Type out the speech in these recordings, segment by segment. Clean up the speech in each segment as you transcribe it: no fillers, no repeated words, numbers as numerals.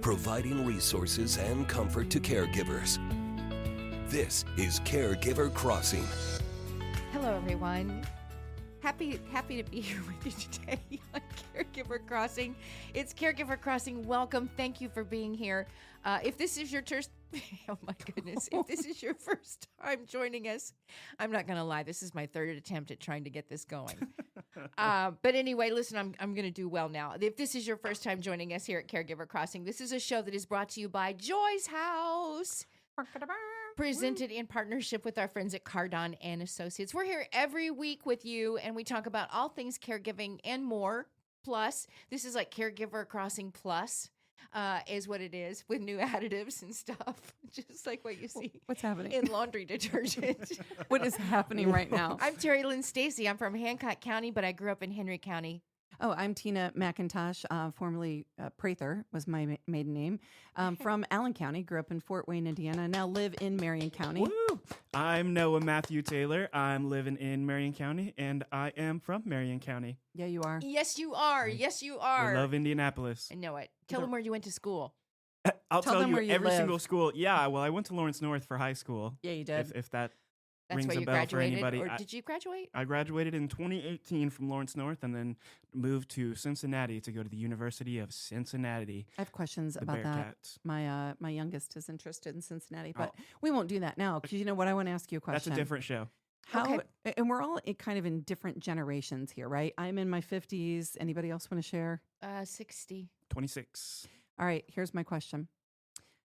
providing resources and comfort to caregivers. This is Caregiver Crossing. Hello, everyone. Happy to be here with you today on Caregiver Crossing. It's Caregiver Crossing. Welcome. Thank you for being here. If this is your oh my goodness, if this is your first time joining us, I'm not going to lie. This is my third attempt at trying to get this going. But anyway, listen, I'm going to do well now. If this is your first time joining us here at Caregiver Crossing, this is a show that is brought to you by Joy's House. Presented in partnership with our friends at Cardon and Associates. We're here every week with you, and we talk about all things caregiving and more. Plus, this is like Caregiver Crossing Plus, is what it is, with new additives and stuff, just like what you see. What's happening in laundry detergent? What is happening right now? I'm Terry Lynn Stacy. I'm from Hancock County, but I grew up in Henry County. Oh, I'm Tina McIntosh, formerly Prather was my maiden name, from Allen County, grew up in Fort Wayne, Indiana, now live in Marion County. Woo! I'm Noah Matthew Taylor. I'm living in Marion County, and I am from Marion County. Yeah, you are. Yes, you are. Yes, you are. I love Indianapolis. I know it. Tell them where you went to school. I'll tell them you where you every live. single school. Yeah, well, I went to Lawrence North for high school. Yeah, you did. If that That's rings where a you bell for graduated, anybody. or did you graduate? I graduated in 2018 from Lawrence North and then moved to Cincinnati to go to the University of Cincinnati. I have questions The about that. Bearcats. My youngest is interested in Cincinnati, but we won't do that now because you know what? I want to ask you a question. That's a different show. How, and we're all kind of in different generations here, right? I'm in my 50s. Anybody else want to share? 60. 26. All right, here's my question.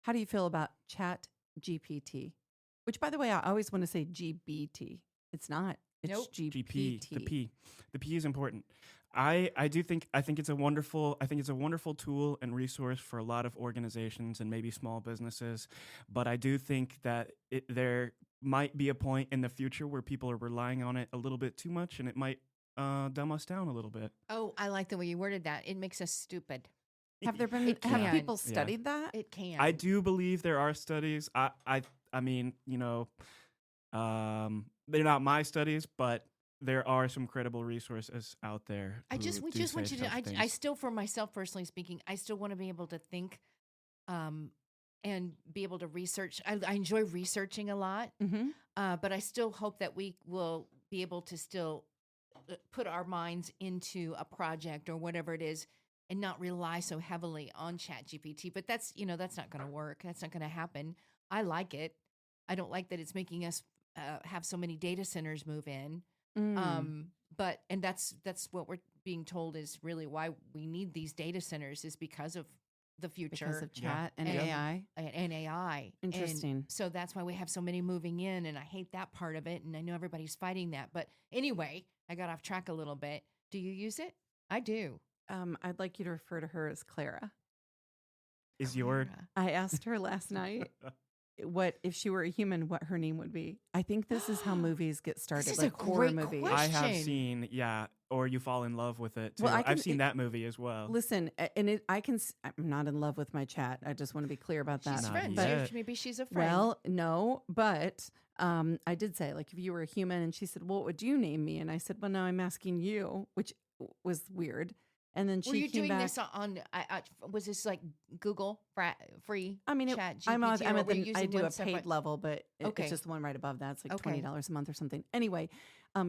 How do you feel about Chat GPT? Which, by the way, I always want to say GBT. It's not. It's Nope. GPT. The P is important. I think it's a wonderful tool and resource for a lot of organizations and maybe small businesses, but I do think that there might be a point in the future where people are relying on it a little bit too much, and it might dumb us down a little bit. Oh, I like the way you worded that. It makes us stupid. Have there been? It Have can. people studied that? It can. I do believe there are studies. I mean, you know, they're not my studies, but there are some credible resources out there. We just want you to. I things. still, for myself personally speaking, I still want to be able to think, and be able to research. I enjoy researching a lot, Mm-hmm. but I still hope that we will be able to still put our minds into a project or whatever it is, and not rely so heavily on ChatGPT. But that's not going to work. That's not going to happen. I like it. I don't like that it's making us have so many data centers move in. But that's what we're being told is really why we need these data centers is because of the future. Because of chat and AI. And AI. Interesting. And so that's why we have so many moving in, and I hate that part of it, and I know everybody's fighting that. But anyway, I got off track a little bit. Do you use it? I do. I'd like you to refer to her as Clara. Is your I asked her last night what if she were a human, what her name would be. I think this is how movies get started, This is like a horror great movies. question. I have seen, or you fall in love with it too. Well, I've seen that movie as well. Listen, and I'm not in love with my chat. I just want to be clear about that. She's Not friends. yet. Maybe she's a friend. Well, no, but I did say, like, if you were a human, and she said, well, what would you name me? And I said, well, no, I'm asking you, which was weird. And then she were you came doing back. this on? Was this like Google free? I mean, Chat I'm GPT, at or were you I using do one a paid separate? level, but Okay. it's just the one right above that. It's like Okay. $20 a month or something. Anyway,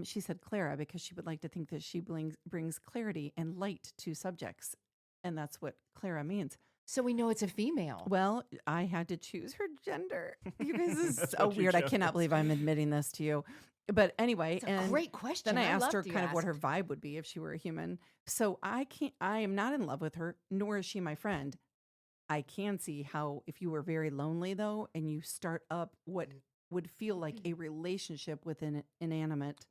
she said Clara because she would like to think that she brings clarity and light to subjects, and that's what Clara means. So we know it's a female. Well, I had to choose her gender. You guys, this is That's so what you weird. I chose. cannot believe I'm admitting this to you. But anyway, It's a and great question. then I asked love her you kind of what her asked. vibe would be if she were a human. So I am not in love with her, nor is she my friend. I can see how if you were very lonely though, and you start up what would feel like a relationship with an inanimate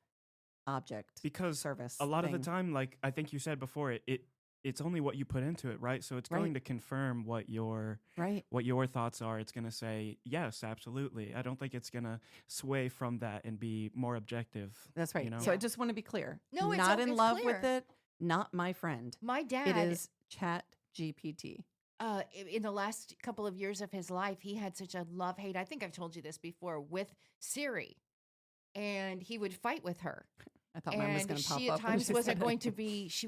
object, Because service. a lot of thing. the time, like I think you said before, it's only what you put into it, right? So it's going Right. to confirm what your Right. thoughts are. It's going to say yes, absolutely. I don't think it's going to sway from that and be more objective. That's right. you know? So I just want to be clear. No, it's not o- in it's love clear. with it. Not my friend. My dad, It is Chat GPT. in the last couple of years of his life, he had such a love-hate. I think I've told you this before with Siri, and he would fight with her. I thought mine was And going to pop she up. at when times she wasn't said going it. to be. She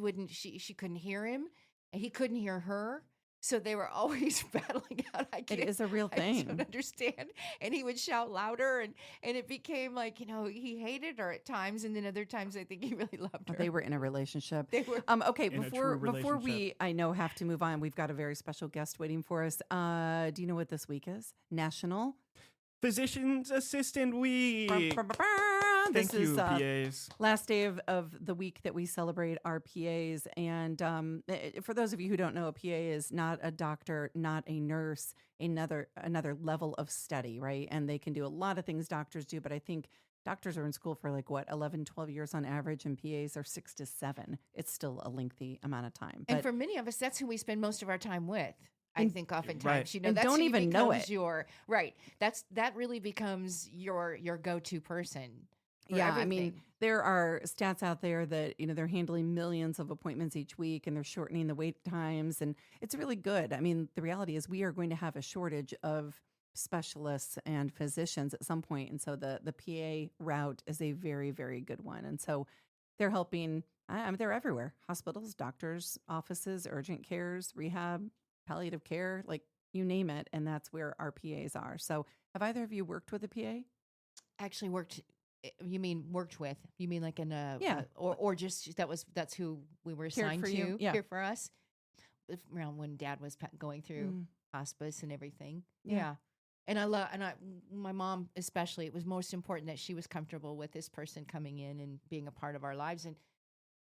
couldn't hear him, and he couldn't hear her. So they were always battling out. It is a real I don't thing. understand. And he would shout louder, and it became like, he hated her at times, and then other times I think he really loved her. They were in a relationship. They were. Okay, In a true before we, relationship. I know, have to move on, we've got a very special guest waiting for us. Do you know what this week is? National. Physician's Assistant Week. This Thank you, is PAs. last day of the week that we celebrate our PAs. And for those of you who don't know, a PA is not a doctor, not a nurse, another level of study, right? And they can do a lot of things doctors do, but I think doctors are in school for 11, 12 years on average, and PAs are 6 to 7. It's still a lengthy amount of time. And But for many of us, that's who we spend most of our time with. I And- think oftentimes, Right. you know, And that's don't who even know becomes it. Your right. That really becomes your go-to person. For yeah, I mean, everything. there are stats out there that, they're handling millions of appointments each week and they're shortening the wait times. And it's really good. I mean, the reality is we are going to have a shortage of specialists and physicians at some point. And so the PA route is a very, very good one. And so they're helping, they're everywhere: hospitals, doctors, offices, urgent cares, rehab, palliative care, you name it. And that's where our PAs are. So have either of you worked with a PA? Actually worked. You mean worked with? You mean like in a Yeah. or just that's who we were Cared assigned for to you? Yeah. here for us around when Dad was going through Mm. hospice and everything. Yeah. Yeah. And my mom especially, it was most important that she was comfortable with this person coming in and being a part of our lives, and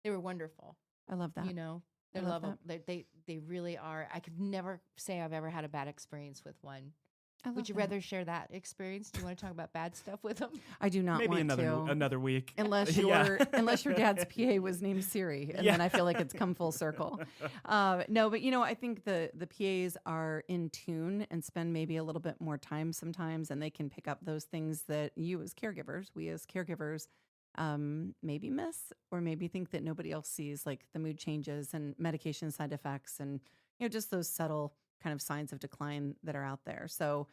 they were wonderful. I love that. You know, they're love lovable. They really are. I could never say I've ever had a bad experience with one. I love Would you that. rather share that experience? Do you want to talk about bad stuff with them? I do not Maybe want to. another week. Unless Yeah. your dad's PA was named Siri, and then I feel like it's come full circle. No, but I think the PAs are in tune and spend maybe a little bit more time sometimes, and they can pick up those things that we as caregivers, maybe miss or maybe think that nobody else sees, like the mood changes and medication side effects, and just those subtle kind of signs of decline that are out there. So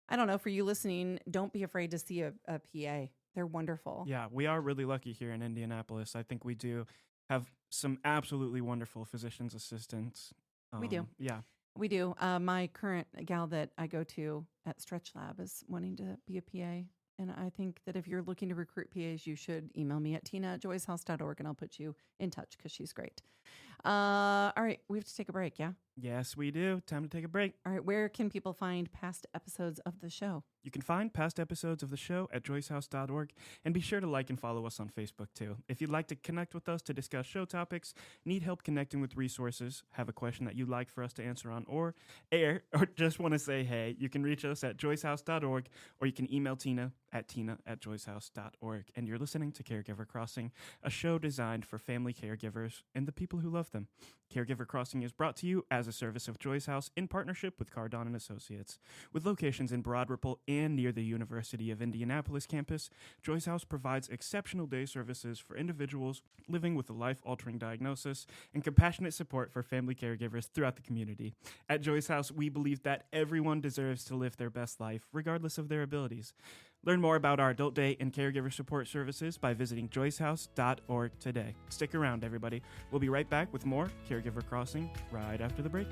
I don't know, for you listening, don't be afraid to see a PA. They're wonderful. Yeah, we are really lucky here in Indianapolis. I think we do have some absolutely wonderful physician's assistants. We do. Yeah. We do. My current gal that I go to at Stretch Lab is wanting to be a PA. And I think that if you're looking to recruit PAs, you should email me at tina@joycehouse.org, and I'll put you in touch because she's great. All right. We have to take a break, yeah? Yes, we do. Time to take a break. All right. Where can people find past episodes of the show? You can find past episodes of the show at joycehouse.org, and be sure to like and follow us on Facebook too. If you'd like to connect with us to discuss show topics, need help connecting with resources, have a question that you'd like for us to answer on or air, or just want to say hey, you can reach us at joycehouse.org, or you can email Tina at tina@joycehouse.org. And you're listening to Caregiver Crossing, a show designed for family caregivers and the people who love them. Caregiver Crossing is brought to you as a service of Joyce House in partnership with Cardon and Associates. With locations in Broad Ripple and near the University of Indianapolis campus, Joyce House provides exceptional day services for individuals living with a life-altering diagnosis and compassionate support for family caregivers throughout the community. At Joyce House, we believe that everyone deserves to live their best life, regardless of their abilities. Learn more about our adult day and caregiver support services by visiting joycehouse.org today. Stick around, everybody. We'll be right back with more Caregiver Crossing right after the break.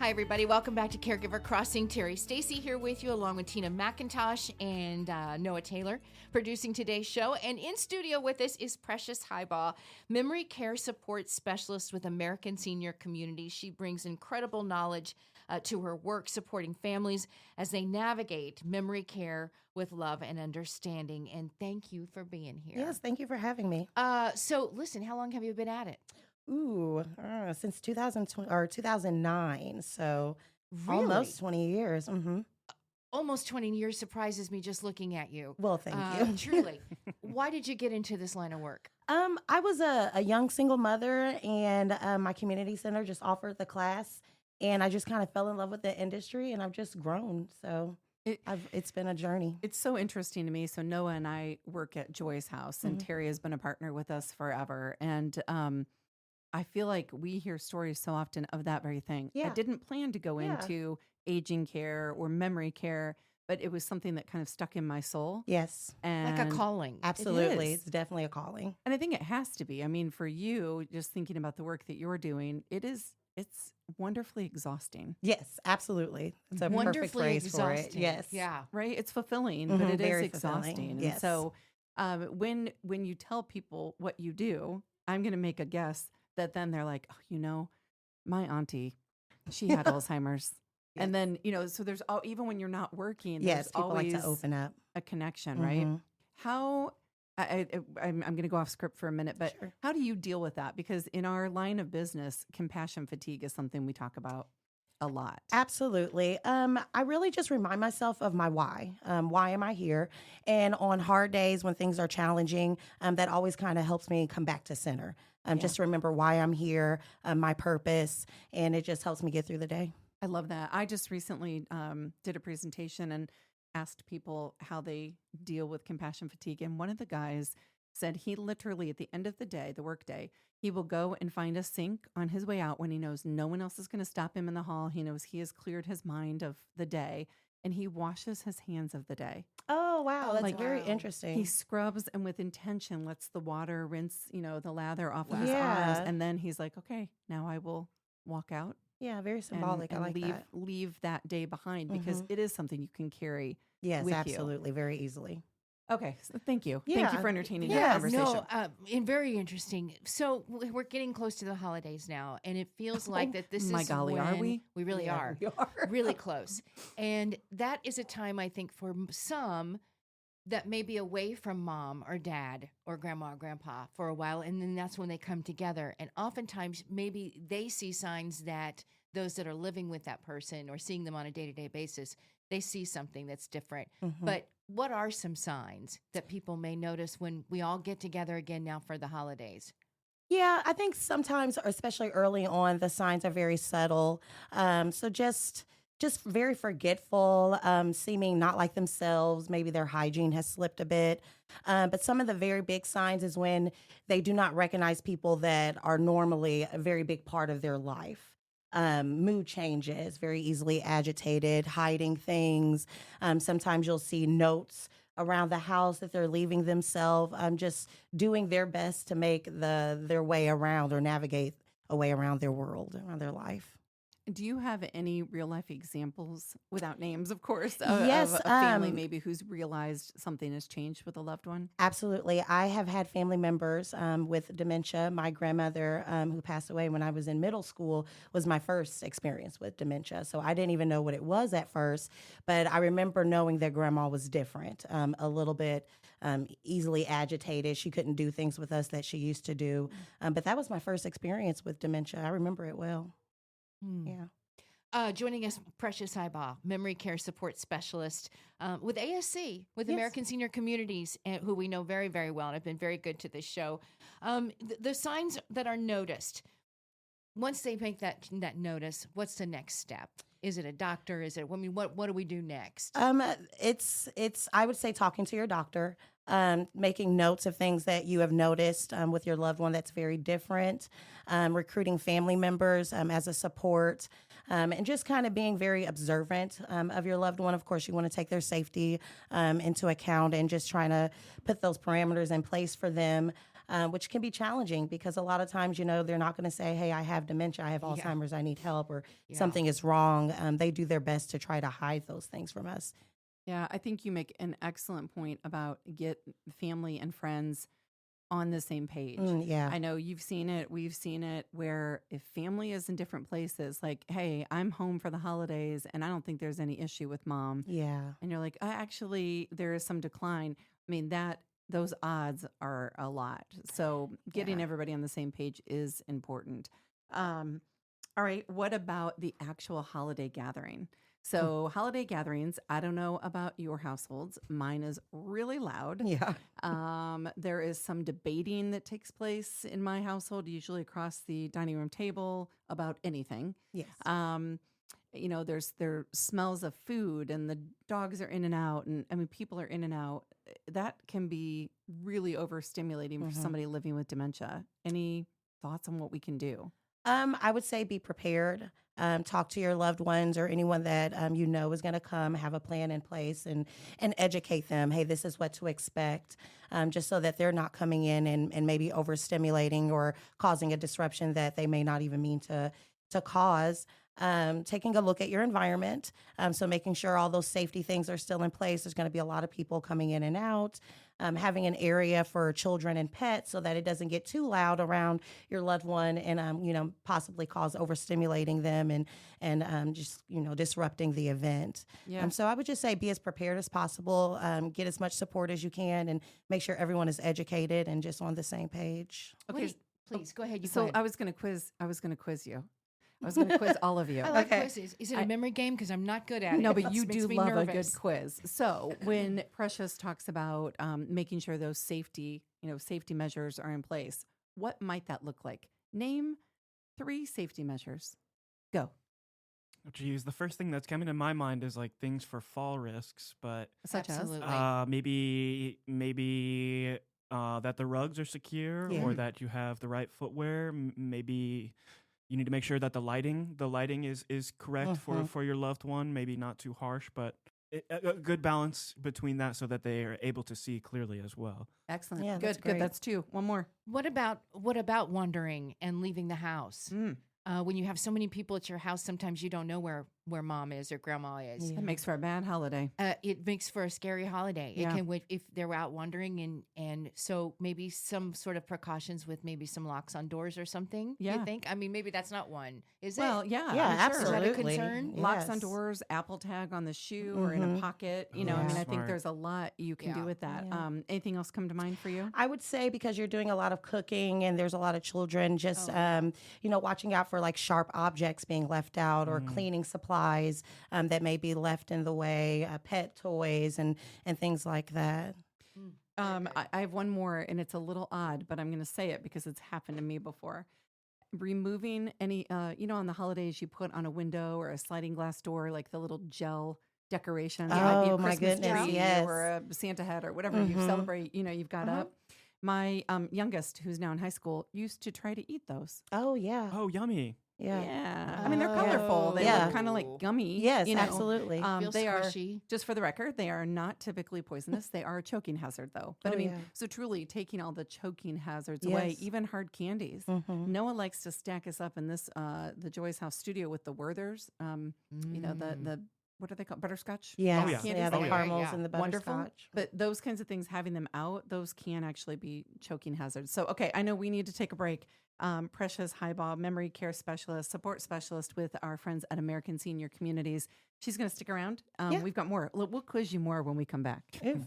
Hi, everybody. Welcome back to Caregiver Crossing. Terry Stacy here with you, along with Tina McIntosh and Noah Taylor, producing today's show. And in studio with us is Precious Highball, memory care support specialist with American Senior Community. She brings incredible knowledge to her work, supporting families as they navigate memory care with love and understanding. And thank you for being here. Yes, thank you for having me. So, listen, how long have you been at it? Ooh, since 2020 or 2009, so Really? almost 20 years. Almost 20 years surprises me just looking at you. Well, thank you. Truly. Why did you get into this line of work? I was a young single mother, and my community center just offered the class, and I just kind of fell in love with the industry, and I've just grown. So It's been a journey. It's so interesting to me. So Noah and I work at Joy's house, and Terry has been a partner with us forever. And I feel like we hear stories so often of that very thing. I Yeah. didn't plan to go Yeah. into aging care or memory care, but it was something that kind of stuck in my soul. Yes, And Like a calling. absolutely. is. It's definitely a calling. And I think it has to be. I mean, for you, just thinking about the work that you're doing, it's wonderfully exhausting, Yes, absolutely. It's a perfect Wonderfully phrase for it. exhausting. Yes. Yeah. right? It's fulfilling, but Mhm, it is very fulfilling. exhausting. And Yes. so when you tell people what you do, I'm going to make a guess that then they're like, oh, my auntie, she had Alzheimer's. Yes. And then, so there's even when you're not working, Yes, there's people like always to open up. a connection, right? Mhm. How I'm going to go off script for a minute, but Sure. how do you deal with that? Because in our line of business, compassion fatigue is something we talk about a lot. Absolutely. I really just remind myself of my why. Why am I here? And on hard days when things are challenging, that always kind of helps me come back to center. Just to remember why I'm here, my purpose, and it just helps me get through the day. I love that. I just recently did a presentation and asked people how they deal with compassion fatigue. And one of the guys said he literally, at the end of the day, the work day, he will go and find a sink on his way out when he knows no one else is going to stop him in the hall. He knows he has cleared his mind of the day, and he washes his hands of the day. Oh, wow. That's Like, very wow. interesting. He scrubs and with intention lets the water rinse, the lather off of his Yeah. arms. And then he's like, okay, now I will walk out Yeah, very symbolic. I like that. leave that day behind, because it is something you can carry. Yes, with you. absolutely. Very easily. Okay, so thank you. Thank Yeah. you for entertaining that Yeah, conversation. no, and very interesting. So we're getting close to the holidays now, and it feels like that this my is golly, are when we? we really Yeah, are, we are. really close. And that is a time, I think, for some that may be away from mom or dad or grandma or grandpa for a while, and then that's when they come together. And oftentimes, maybe they see signs that those that are living with that person or seeing them on a day-to-day basis, they see something that's different. But what are some signs that people may notice when we all get together again now for the holidays? Yeah, I think sometimes, especially early on, the signs are very subtle. So just very forgetful, seeming not like themselves. Maybe their hygiene has slipped a bit. But some of the very big signs is when they do not recognize people that are normally a very big part of their life. Mood changes, very easily agitated, hiding things. Sometimes you'll see notes around the house that they're leaving themselves, just doing their best to make their way around or navigate a way around their world, around their life. Do you have any real life examples, without names, of course, of Yes, a family maybe who's realized something has changed with a loved one? Absolutely. I have had family members with dementia. My grandmother, who passed away when I was in middle school, was my first experience with dementia. So I didn't even know what it was at first, but I remember knowing that grandma was different, a little bit easily agitated. She couldn't do things with us that she used to do. But that was my first experience with dementia. I remember it well. Yeah. Joining us, Precious Highbaugh, memory care support specialist with ASC, with Yes. American Senior Communities, who we know very, very well and have been very good to this show. The signs that are noticed, once they make that notice, what's the next step? Is it a doctor? Is it? I mean, what do we do next? It's I would say talking to your doctor, making notes of things that you have noticed with your loved one that's very different, recruiting family members as a support, and just kind of being very observant of your loved one. Of course, you want to take their safety into account and just trying to put those parameters in place for them. Which can be challenging because a lot of times, they're not going to say, hey, I have dementia, I have Alzheimer's, I need help, or something is wrong. They do their best to try to hide those things from us. Yeah, I think you make an excellent point about get family and friends on the same page. Yeah. I know you've seen it, we've seen it, where if family is in different places, like, hey, I'm home for the holidays and I don't think there's any issue with mom. Yeah. And you're like, actually, there is some decline. I mean, those odds are a lot. So getting everybody on the same page is important. All right. What about the actual holiday gathering? So holiday gatherings, I don't know about your households. Mine is really loud. Yeah. There is some debating that takes place in my household, usually across the dining room table about anything. Yes. there smells of food and the dogs are in and out, and I mean people are in and out. That can be really overstimulating for somebody living with dementia. Any thoughts on what we can do? I would say be prepared. Talk to your loved ones or anyone that you know is going to come. Have a plan in place and educate them. Hey, this is what to expect, just so that they're not coming in and maybe overstimulating or causing a disruption that they may not even mean to cause. Taking a look at your environment, so making sure all those safety things are still in place. There's going to be a lot of people coming in and out. Having an area for children and pets so that it doesn't get too loud around your loved one and possibly cause overstimulating them and just disrupting the event. Yeah. So I would just say be as prepared as possible. Get as much support as you can, and make sure everyone is educated and just on the same page. Okay, Please go ahead. so I was going to quiz you. I was going to quiz all of you. I like quizzes. Is it a memory game? Because I'm not good at it. No, but you Makes do me love a nervous. good quiz. So when Precious talks about making sure those safety measures are in place, what might that look like? Name 3 safety measures. Go. Oh, geez, the first thing that's coming to my mind is like things for fall risks, but Such Absolutely. maybe that the rugs are secure Yeah. or that you have the right footwear. Maybe you need to make sure that the lighting is correct for your loved one. Maybe not too harsh, but a good balance between that so that they are able to see clearly as well. Excellent. Yeah, that's Good. great. That's 2. One more. What about wandering and leaving the house? When you have so many people at your house, sometimes you don't know where mom is or grandma is. That makes for a bad holiday. It makes for a scary holiday. Yeah. It can if they're out wandering and so maybe some sort of precautions with maybe some locks on doors or something. Yeah. You think? I mean, maybe that's not one. Is Well, it? yeah, Yeah, I'm sure. absolutely. Is that a concern? Locks on Yes. doors, Apple tag on the shoe or in a pocket. I mean, I think Smart. there's a lot you can do Yeah. with that. Yeah. Anything else come to mind for you? I would say because you're doing a lot of cooking and there's a lot of children, just watching out for like sharp objects being left out or cleaning supplies that may be left in the way, pet toys and things like that. I have one more, and it's a little odd, but I'm going to say it because it's happened to me before. Removing any, on the holidays, you put on a window or a sliding glass door, like the little gel decorations. It might be a Oh, my Christmas goodness, tree yes. or a Santa hat or whatever you celebrate, you've got up. My youngest, who's now in high school, used to try to eat those. Oh, yeah. Oh, yummy. Yeah. I mean, they're colorful. They Yeah. look kind of like gummy. Yes, you know. absolutely. Feels They are, squishy. just for the record, they are not typically poisonous. They are a choking hazard, though. But Oh, I mean, yeah. so truly taking all the choking hazards away, Yes. even hard candies. Noah likes to stack us up in this, the Joy's House studio with the Werthers. The what are they called? Butterscotch? Yes. yeah. Yeah, Candies? the Oh, yeah. caramels Yeah. and the Wonderful. butterscotch. But those kinds of things, having them out, those can actually be choking hazards. So, okay, I know we need to take a break. Precious Highball, memory care specialist, support specialist with our friends at American Senior Communities. She's going to stick around. Yeah. We've got more. We'll quiz you more when we come back.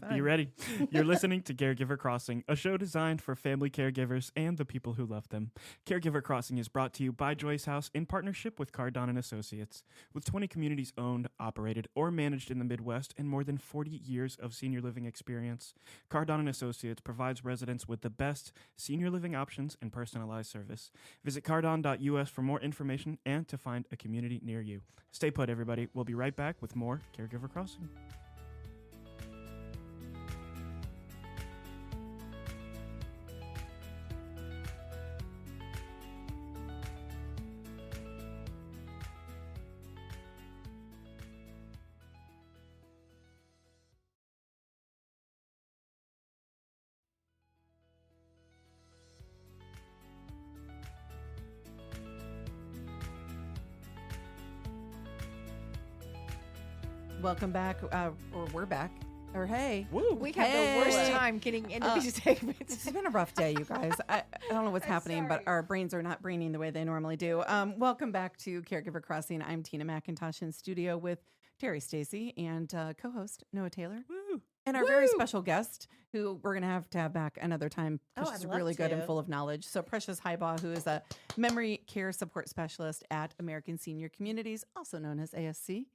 Be ready. You're listening to Caregiver Crossing, a show designed for family caregivers and the people who love them. Caregiver Crossing is brought to you by Joy's House in partnership with Cardon and Associates. With 20 communities owned, operated, or managed in the Midwest and more than 40 years of senior living experience, Cardon and Associates provides residents with the best senior living options and personalized service. Visit cardon.us for more information and to find a community near you. Stay put, everybody. We'll be right back with more Caregiver Crossing. Welcome back, or we're back. Or hey, Woo! We have Hey. the worst time getting into these segments. it's been a rough day, you guys. I don't know what's happening, but our brains are not braining the way they normally do. Welcome back to Caregiver Crossing. I'm Tina McIntosh in studio with Terry Stacy and co-host Noah Taylor. Woo! And our very special guest, who we're going to have back another time because Oh, she's I'd love really good and to. full of knowledge. So Precious Highbaugh, who is a memory care support specialist at American Senior Communities, also known as ASC,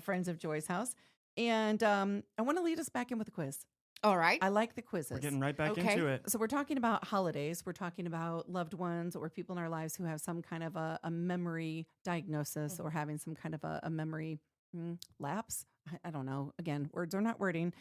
Friends of Joy's House. And I want to lead us back in with a quiz. All right. I like the quizzes. We're getting right back Okay. into it. So we're talking about holidays. We're talking about loved ones or people in our lives who have some kind of a memory diagnosis or having some kind of a memory lapse. I don't know. Again, words are not wording.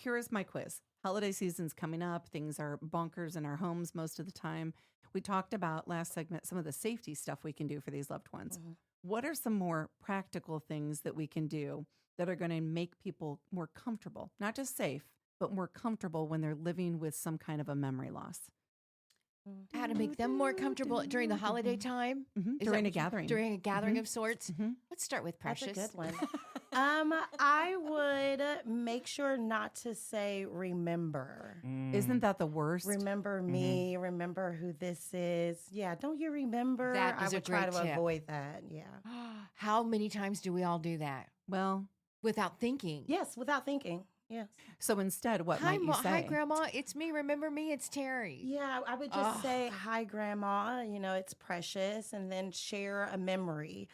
Here is my quiz. Holiday season's coming up. Things are bonkers in our homes most of the time. We talked about last segment some of the safety stuff we can do for these loved ones. What are some more practical things that we can do that are going to make people more comfortable, not just safe, but more comfortable when they're living with some kind of a memory loss? How to make them more comfortable during the holiday time? Is that During a what you- gathering. During a gathering of sorts. Let's start with That's Precious. a good one. I would make sure not to say remember. Isn't that the worst? Remember me, remember who this is. Yeah, don't you remember? That is I a would try great to tip. avoid that. Yeah. How many times do we all do that Well, without thinking? Yes, without thinking. Yes. so instead, what Hi, might you say? hi, Grandma. It's me. Remember me? It's Terry. Yeah, I would just say, hi, Grandma, it's Precious, and then share a memory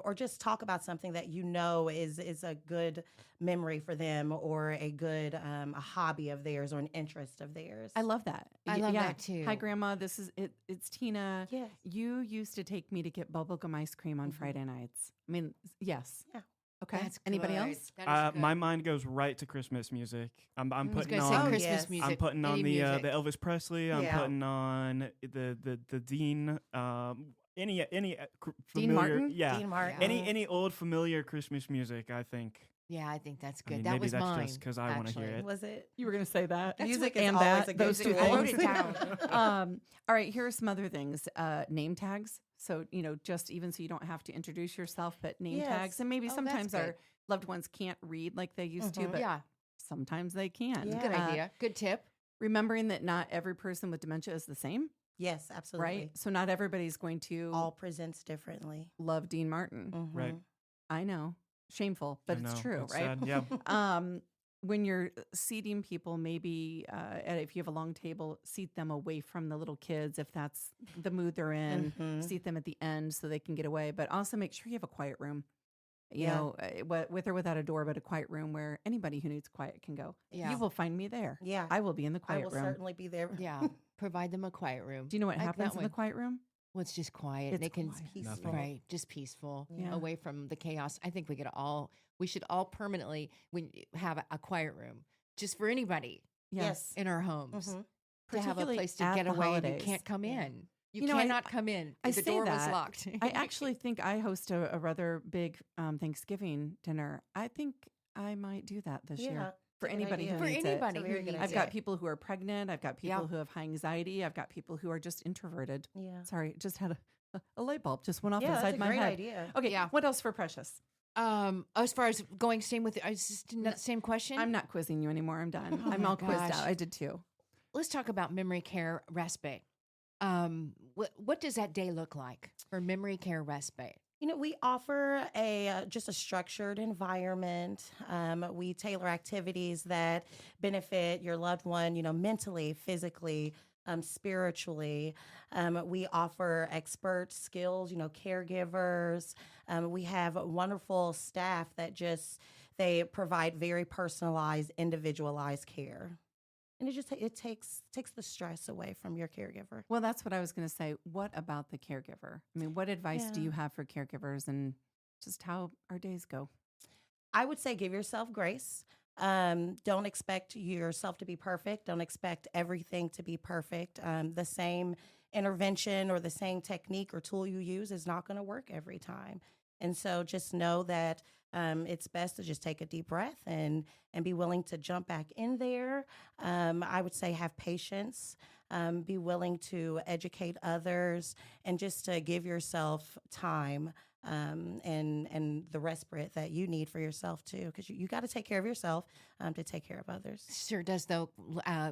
or just talk about something that you know is a good memory for them or a good a hobby of theirs or an interest of theirs. I love that. I love that too. Hi, Grandma. This is it. It's Tina. Yes. You used to take me to get bubblegum ice cream on Friday nights. I mean, yes. Yeah. Okay. That's Anybody good. else? That is good. My mind goes right to Christmas music. I'm I was putting going to say on. Christmas yes. music. I'm putting on any the music. Elvis Presley. I'm Yeah. putting on the Dean. Any Dean familiar, Martin? yeah. Dean Martin. Any old familiar Christmas music. I think. Yeah, I think that's I good. mean, that maybe was that's mine. just 'cause I wanna hear actually. it. Was it? You were going to say that. Music is and always that. a good Those two tool. I wrote things. it down. All right. Here are some other things. Name tags. So, just even so you don't have to introduce yourself, but name Yes. tags. And maybe Oh, that's sometimes our good. loved ones can't read like they used to, but Yeah, sometimes they can. Yeah. good idea. Good tip. Remembering that not every person with dementia is the same, Yes, absolutely. right? So not everybody's going to All presents differently. love Dean Martin. Mhm. Right. I know. Shameful, but I it's know, true, it's right? sad, yeah. When you're seating people, maybe if you have a long table, seat them away from the little kids if that's the mood they're in. Mhm. Seat them at the end so they can get away, but also make sure you have a quiet room. You Yeah. know, with or without a door, but a quiet room where anybody who needs quiet can go. Yeah. You will find me there. Yeah. I will be in the I quiet will room. certainly be there. Yeah, provide them a quiet room. Do you know what Like happens that in the one. quiet room? Well, it's just quiet. It's they can quiet. Peaceful. right, just peaceful, Yeah. away from the chaos. I think we should all permanently have a quiet room just for anybody Yes. in our homes Mhm. to have a Particularly place to at get the away. And you holidays. can't come Yeah. in. You, You know, I- cannot come in. I The say door was that. locked. I actually think I host a rather big Thanksgiving dinner. I think I might do that this Yeah. year for it's a good anybody who idea. for needs anybody It's a who very good needs I've idea. got it. people who are pregnant. I've got people who have high anxiety. I've got people who are just introverted. Yeah. Sorry, just had a light bulb just went off Yeah, that's inside a my great head. idea. Okay, Yeah. what else for Precious? As far as going same with, same question. I'm not quizzing you anymore. I'm done. Oh I'm my all quizzed gosh. out. I did too. Let's talk about memory care respite. What does that day look like for memory care respite? We offer just a structured environment. We tailor activities that benefit your loved one, mentally, physically, spiritually. We offer expert skills, caregivers. We have wonderful staff that they provide very personalized, individualized care. And it takes the stress away from your caregiver. Well, that's what I was going to say. What about the caregiver? I mean, what advice do Yeah. you have for caregivers and just how our days go? I would say give yourself grace. Don't expect yourself to be perfect. Don't expect everything to be perfect. The same intervention or the same technique or tool you use is not going to work every time. And so just know that it's best to just take a deep breath and be willing to jump back in there. I would say have patience, be willing to educate others, and just to give yourself time and the respite that you need for yourself too, because you got to take care of yourself to take care of others. Sure does, though,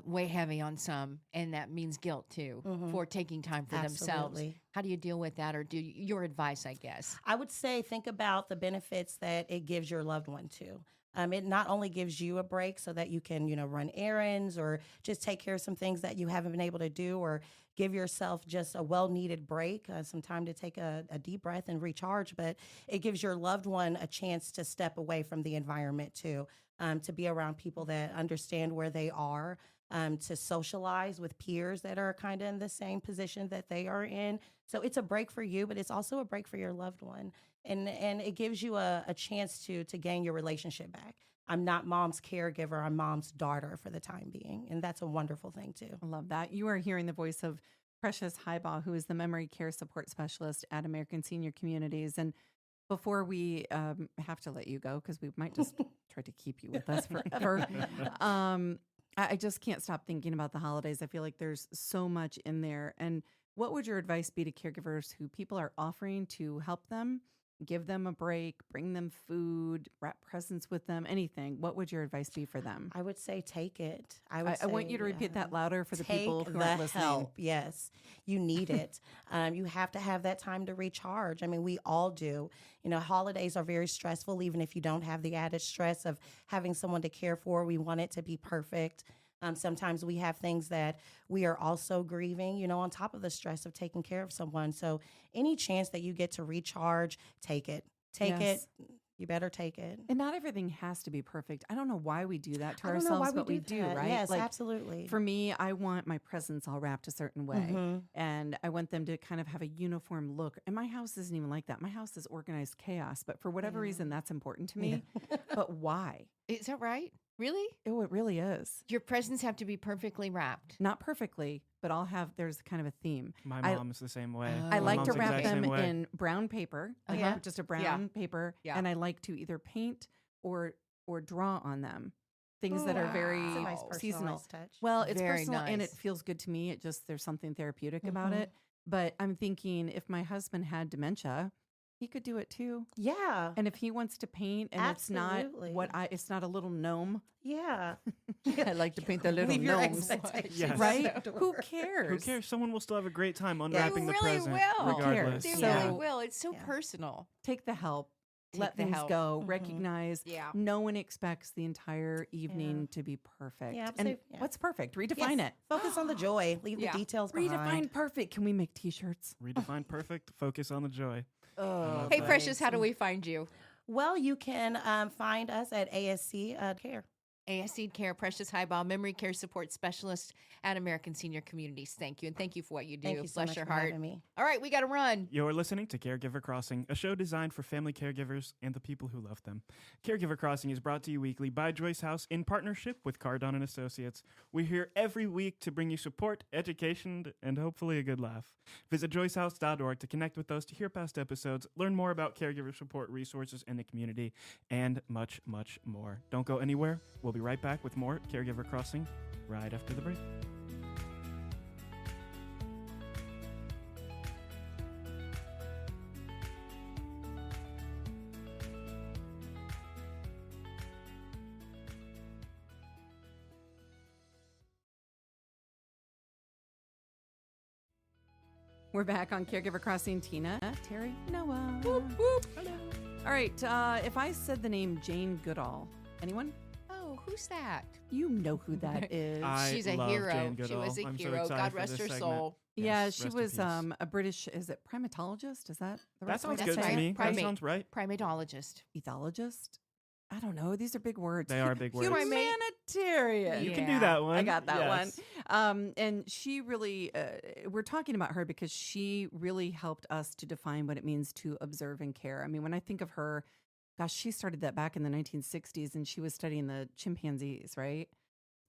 weigh heavy on some, and that means guilt too for taking time for themselves. Absolutely. How do you deal with that, or your advice, I guess? I would say think about the benefits that it gives your loved one too. It not only gives you a break so that you can, run errands or just take care of some things that you haven't been able to do, or give yourself just a well-needed break, some time to take a deep breath and recharge, but it gives your loved one a chance to step away from the environment too, to be around people that understand where they are, to socialize with peers that are kind of in the same position that they are in. So it's a break for you, but it's also a break for your loved one. And it gives you a chance to gain your relationship back. I'm not mom's caregiver, I'm mom's daughter for the time being. And that's a wonderful thing too. I love that. You are hearing the voice of Precious Highbaugh, who is the memory care support specialist at American Senior Communities. And before we have to let you go, because we might just try to keep you with us forever, I just can't stop thinking about the holidays. I feel like there's so much in there. And what would your advice be to caregivers who people are offering to help them, give them a break, bring them food, wrap presents with them, anything? What would your advice be for them? I would say take it. I want you to repeat that louder for the take people who the aren't listening. help. Yes, you need it. You have to have that time to recharge. I mean, we all do. You know, holidays are very stressful, even if you don't have the added stress of having someone to care for. We want it to be perfect. Sometimes we have things that we are also grieving, you know, on top of the stress of taking care of someone. So any chance that you get to recharge, take it. Take Yes. it. You better take it. And not everything has to be perfect. I don't know why we do that to I don't know ourselves, why but we do, that. right? Yes, Like, absolutely. for me, I want my presents all wrapped a certain way. Mhm. And I want them to kind of have a uniform look. And my house isn't even like that. My house is organized chaos. But for whatever reason, that's important to me. But why? Is that right? Really? Oh, it really is. Your presents have to be perfectly wrapped. Not perfectly, but there's kind of a theme. My I- mom's the same way. Oh. I My like to mom's the wrap exact them same way. in brown paper, like Yeah. just a brown paper, Yeah. and I like to either paint or draw on them. Things that are very It's a nice seasonal. personalized touch. Well, it's Very personal and it nice. feels good to me. There's something therapeutic about Mhm. it. But I'm thinking if my husband had dementia, he could do it too. Yeah. And if he wants to paint and Absolutely. it's not a little gnome. Yeah. I like to paint the little Leave your gnomes. expectations Yes. Right? at the Who door. cares? Who cares? Someone will still have a great time Yeah. unwrapping They the really present, will. Who cares? regardless. They So- really will. It's so Yeah. personal. Take the help. Take Let the things help. go. Mhm. Recognize Yeah. no one expects the entire evening to be perfect. Yeah, and so- yeah. what's perfect? Redefine Yes. it. Focus on the joy. Leave Yeah. the details Redefine behind. perfect. Can we make t-shirts? Redefine perfect. Focus on the joy. Oh, love Hey, that. Precious, how do we find you? Well, you can find us at ASC Care. ASC Care, Precious Highball, Memory Care Support Specialist at American Senior Communities. Thank you. And thank you for what you do. Thank you so Bless much your for heart. having me. All right, we got to run. You're listening to Caregiver Crossing, a show designed for family caregivers and the people who love them. Caregiver Crossing is brought to you weekly by Joyce House in partnership with Cardone and Associates. We're here every week to bring you support, education, and hopefully a good laugh. Visit joycehouse.org to connect with us, to hear past episodes, learn more about caregiver support resources in the community, and much, much more. Don't go anywhere. We'll be right back with more Caregiver Crossing right after the break. We're back on Caregiver Crossing. Tina, Terry, Noah. All right. If I said the name Jane Goodall, anyone? Oh, who's that? You know who that is. She's a love hero. Jane She Goodall. was a I'm so hero. excited God for rest this her segment. soul. Yeah, Yes, she rest in was peace. a British, is it primatologist? Is that the That right sounds way good say to it? me. That Primate. sounds right. Primatologist. Ethologist? I don't know. These are big words. They are big words. Humanitarian. You can Yeah. do that one. I got that Yes. one. And she really, we're talking about her because she really helped us to define what it means to observe and care. I mean, when I think of her, gosh, she started that back in the 1960s and she was studying the chimpanzees, right?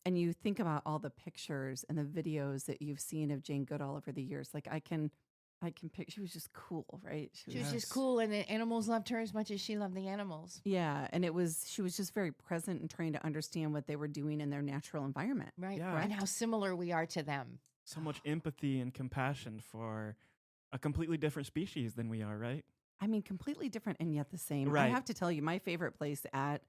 And you think about all the pictures and the videos that you've seen of Jane Goodall over the years. Like I can picture, she was just cool, right? She was Yes. just cool, and the animals loved her as much as she loved the animals. Yeah, and she was just very present and trying to understand what they were doing in their natural environment. Right. Yeah. And how similar we are to them. So much empathy and compassion for a completely different species than we are, right? I mean, completely different and yet the same. I Right. have to tell you, my favorite place at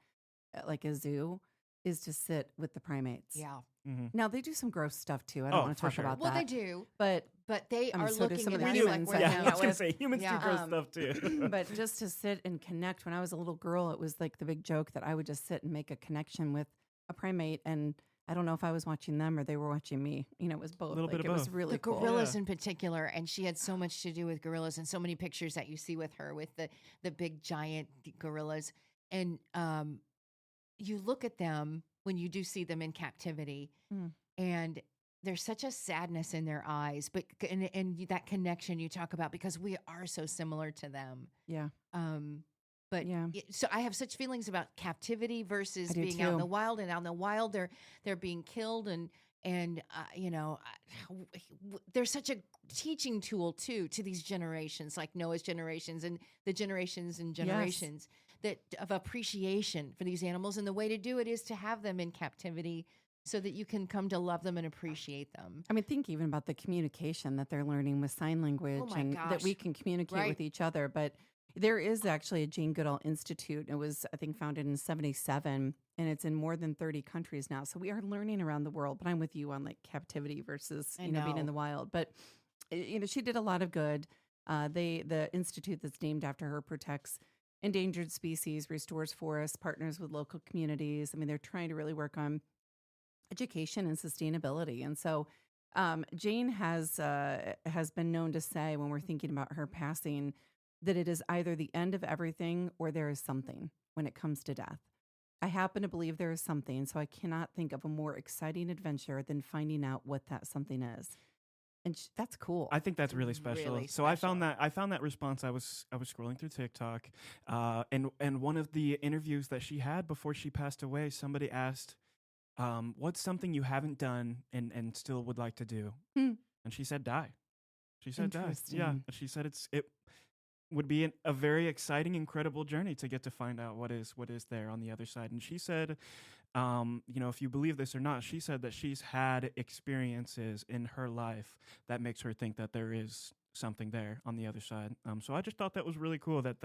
like a zoo is to sit with the primates. Yeah. Mm-hmm. Now they do some gross stuff too. I don't Oh, want to for talk sure. about Well, that. they do, But they I mean, are so do looking some of at the us like humans we're that Yeah, hang I them. out was gonna with. say humans Yeah. do gross Um, stuff too. but just to sit and connect. When I was a little girl, it was like the big joke that I would just sit and make a connection with a primate, and I don't know if I was watching them or they were watching me. You know, it was both. Little bit Like, of it was both. really The cool. gorillas Yeah. in particular, and she had so much to do with gorillas, and so many pictures that you see with her with the big giant gorillas. And you look at them when you do see them in captivity, Mm. and there's such a sadness in their eyes, but and that connection you talk about, because we are so similar to them. Yeah. But Yeah. so I have such feelings about captivity versus I do being out in too. the wild. And out in the wild, they're being killed, and there's such a teaching tool too to these generations, like Noah's generations and the generations and generations that of appreciation for these animals. And the way to do it is to have them in captivity, so that you can come to love them and appreciate them. I mean, think even about the communication that they're learning with sign language, my and that we gosh. can communicate Right. with each other. But there is actually a Jane Goodall Institute. It was, I think, founded in '77, and it's in more than 30 countries now. So we are learning around the world. But I'm with you on like captivity versus, I being in know. the wild. But, she did a lot of good. The institute that's named after her protects endangered species, restores forests, partners with local communities. I mean, they're trying to really work on education and sustainability. And so Jane has been known to say, when we're thinking about her passing, that it is either the end of everything or there is something when it comes to death. I happen to believe there is something, so I cannot think of a more exciting adventure than finding out what that something is. And that's cool. I think that's really special. Really So I found special. that response. I was scrolling through TikTok, and one of the interviews that she had before she passed away, somebody asked, "What's something you haven't done and still would like to do?" Hmm. And she said, "Die." She said, "Die." Yeah, Interesting. and she said it would be a very exciting, incredible journey to get to find out what is there on the other side. And she said, if you believe this or not, she said that she's had experiences in her life that makes her think that there is something there on the other side. So I just thought that was really cool that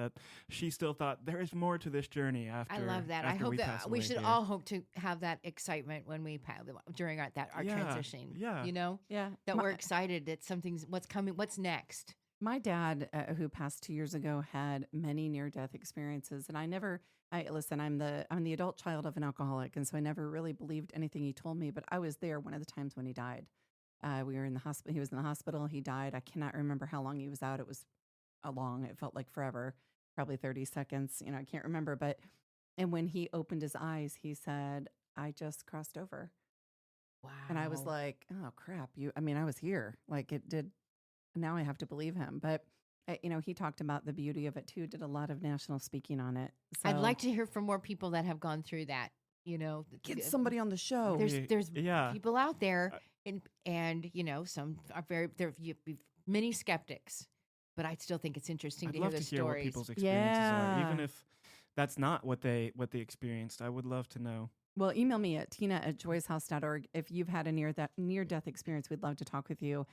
she still thought there is more to this journey after. I love that. I after hope we that pass we away should here. all hope to have that excitement when we during our Yeah, transition. yeah. Yeah. That My- we're excited that something's what's coming, what's next. My dad, who passed 2 years ago, had many near-death experiences, and listen. I'm the adult child of an alcoholic, and so I never really believed anything he told me. But I was there one of the times when he died. We were in the hospital. He was in the hospital. He died. I cannot remember how long he was out. It was it felt like forever, probably 30 seconds. I can't remember. And when he opened his eyes, he said, "I just crossed over," Wow. and I was like, "Oh crap! I was here. Like it did." Now I have to believe him. But, he talked about the beauty of it too, did a lot of national speaking on it. So I'd like to hear from more people that have gone through that. get somebody on the show. There's Yeah. people out there, Uh, and some are many skeptics, but I still think it's interesting I'd to hear love the to hear what stories. people's experiences are, even Yeah. if that's not what they experienced. I would love to know. Well, email me at tina@joyshouse.org. If you've had a near-death experience, we'd love to talk with you.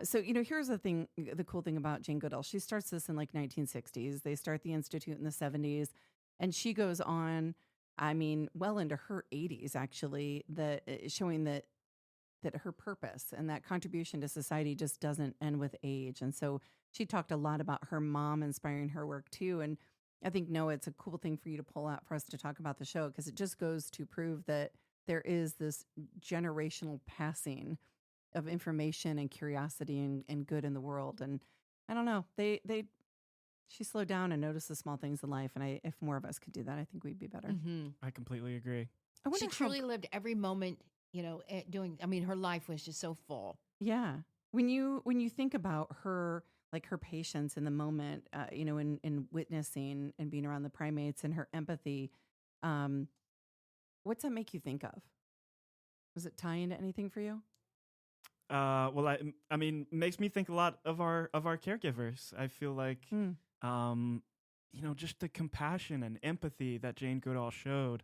So, here's the cool thing about Jane Goodall. She starts this in like 1960s. They start the Institute in the 70s. And she goes on, well into her 80s, actually, showing that her purpose and that contribution to society just doesn't end with age. And so she talked a lot about her mom inspiring her work too. And I think, Noah, it's a cool thing for you to pull out for us to talk about the show, because it just goes to prove that there is this generational passing of information and curiosity and good in the world. And I don't know, she slowed down and noticed the small things in life. And if more of us could do that, I think we'd be better. Mhm. I completely agree. I wonder She how- truly lived every moment. Her life was just so full. Yeah. When you think about her, like her patience in the moment, in witnessing and being around the primates, and her empathy, what's that make you think of? Was it tie into anything for you? Well, makes me think a lot of our caregivers. I feel like, just the compassion and empathy that Jane Goodall showed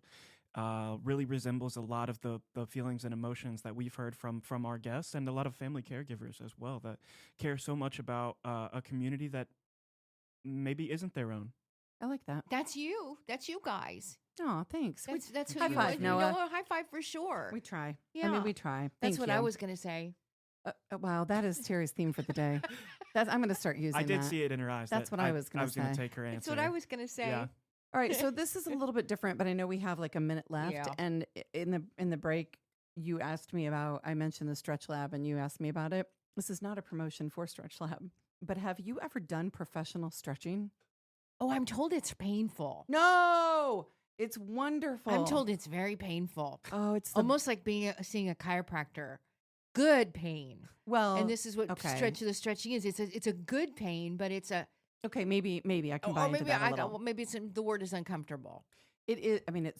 really resembles a lot of the feelings and emotions that we've heard from our guests, and a lot of family caregivers as well, that care so much about a community that maybe isn't their own. I like that. That's you. That's you guys. Oh, thanks. That's who high you five, are. Noah. High five for sure. We try. Yeah. We try. That's Thank what you. I was going to say. Wow, that is Terry's theme for the day. I'm going to start using I did that. see it in her eyes. That's that what I was gonna to say. take her answer. That's what I was going to say. Yeah. All right, so this is a little bit different, but I know we have like a minute left. Yeah. And in the break, you asked me about, I mentioned the Stretch Lab, and you asked me about it. This is not a promotion for Stretch Lab, but have you ever done professional stretching? Oh, I'm told it's painful. No, It's wonderful. I'm told it's very painful. Oh, it's Almost like seeing a chiropractor. Good pain. well. And this is what okay. the stretching is. It's a good pain, but it's a Okay, maybe I can buy or into maybe that a little. maybe the word is uncomfortable. It is. I mean,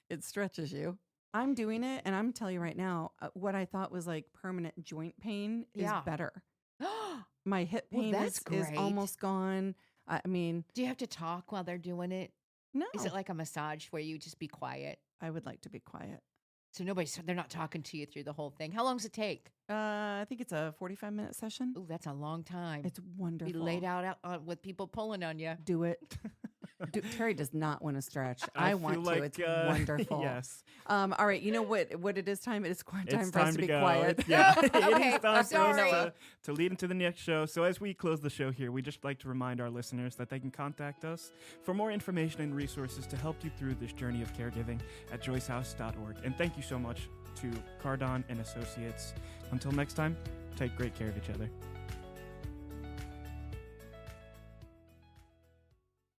it stretches you. I'm doing it, and I'm telling you right now, what I thought was like permanent joint pain is Yeah. better. My hip Well, pain that's is great. almost gone. I mean, Do you have to talk while they're doing it? no. Is it like a massage where you just be quiet? I would like to be quiet. So they're not talking to you through the whole thing. How long does it take? I think it's a 45-minute session. Oh, that's a long time. It's wonderful. Be laid out with people pulling on you. Do it. Terry does not want to stretch. I I want feel to. like, It's wonderful. Yes. All right. You know what it is time? It is time It's for us time to to be go. quiet. Yeah. Okay, It is time sorry. for us to lead into the next show. So as we close the show here, we just like to remind our listeners that they can contact us for more information and resources to help you through this journey of caregiving at joycehouse.org. And thank you so much to Cardon and Associates. Until next time, take great care of each other.